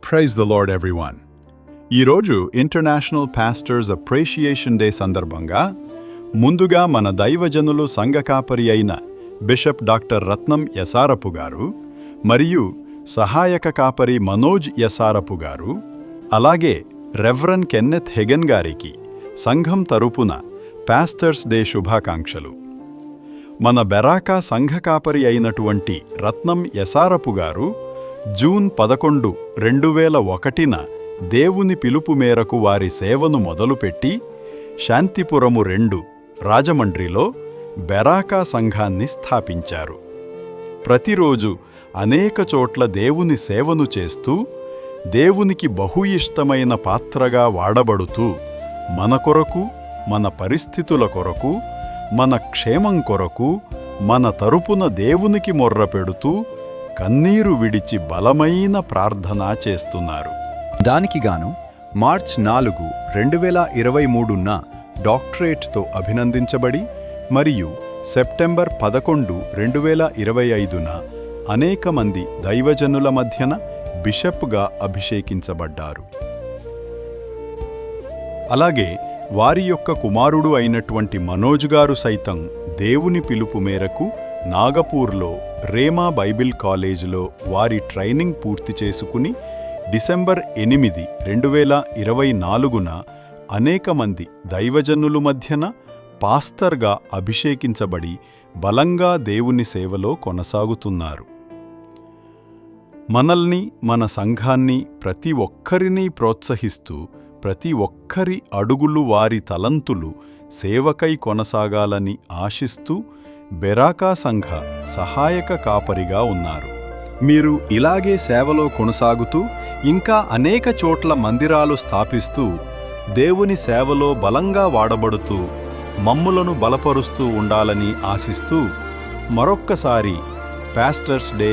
Praise the lord everyone. ఈరోజు international pastors appreciation day సందర్భంగా ముందుగా మన దైవజనులు సంఘ కాపరి అయిన బిషప్ డాక్టర్ రత్నం యసారపు గారు మరియు సహాయక కాపరి మనోజ్ యసారపు గారు, అలాగే రెవరెండ్ కెన్నెత్ హెగెన్ గారికి సంఘం తరపున పాస్టర్స్ డే శుభాకాంక్షలు. మన బెరాకా సంఘ కాపరి అయినటువంటి రత్నం యసారపు గారు జూన్ 11, 2001న దేవుని పిలుపు మేరకు వారి సేవను మొదలుపెట్టి శాంతిపురము 2, రాజమండ్రిలో బెరాకా సంఘాన్ని స్థాపించారు. ప్రతిరోజు అనేక చోట్ల దేవుని సేవను చేస్తూ దేవునికి బహు ఇష్టమైన పాత్రగా వాడబడుతూ మన కొరకు, మన పరిస్థితుల కొరకు, మన క్షేమం కొరకు మన తరపున దేవునికి మొర్రపెడుతూ కన్నీరు విడిచి బలమైన ప్రార్థన చేస్తున్నారు. దానికిగాను మార్చ్ 4, 2023న డాక్టరేట్తో అభినందించబడి మరియు సెప్టెంబర్ 11, 2025న అనేక మంది దైవజనుల మధ్యన బిషప్గా అభిషేకించబడ్డారు. అలాగే వారి యొక్క కుమారుడు అయినటువంటి మనోజ్ గారు సైతం దేవుని పిలుపు మేరకు నాగపూర్లో రేమా బైబిల్ కాలేజీలో వారి ట్రైనింగ్ పూర్తి చేసుకుని డిసెంబర్ 8, 2024న అనేక మంది దైవజనుల మధ్యన పాస్తర్గా అభిషేకించబడి బలంగా దేవుని సేవలో కొనసాగుతున్నారు. మనల్ని, మన సంఘాన్ని, ప్రతి ఒక్కరినీ ప్రోత్సహిస్తూ ప్రతి ఒక్కరి అడుగులు, వారి తలంతులు సేవకై కొనసాగాలని ఆశిస్తూ బెరాకా సంఘ సహాయక కాపరిగా ఉన్నారు. మీరు ఇలాగే సేవలో కొనసాగుతూ ఇంకా అనేక చోట్ల మందిరాలు స్థాపిస్తూ దేవుని సేవలో బలంగా వాడబడుతూ మమ్ములను బలపరుస్తూ ఉండాలని ఆశిస్తూ మరొక్కసారి పాస్టర్స్ డే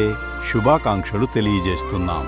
శుభాకాంక్షలు తెలియజేస్తున్నాం.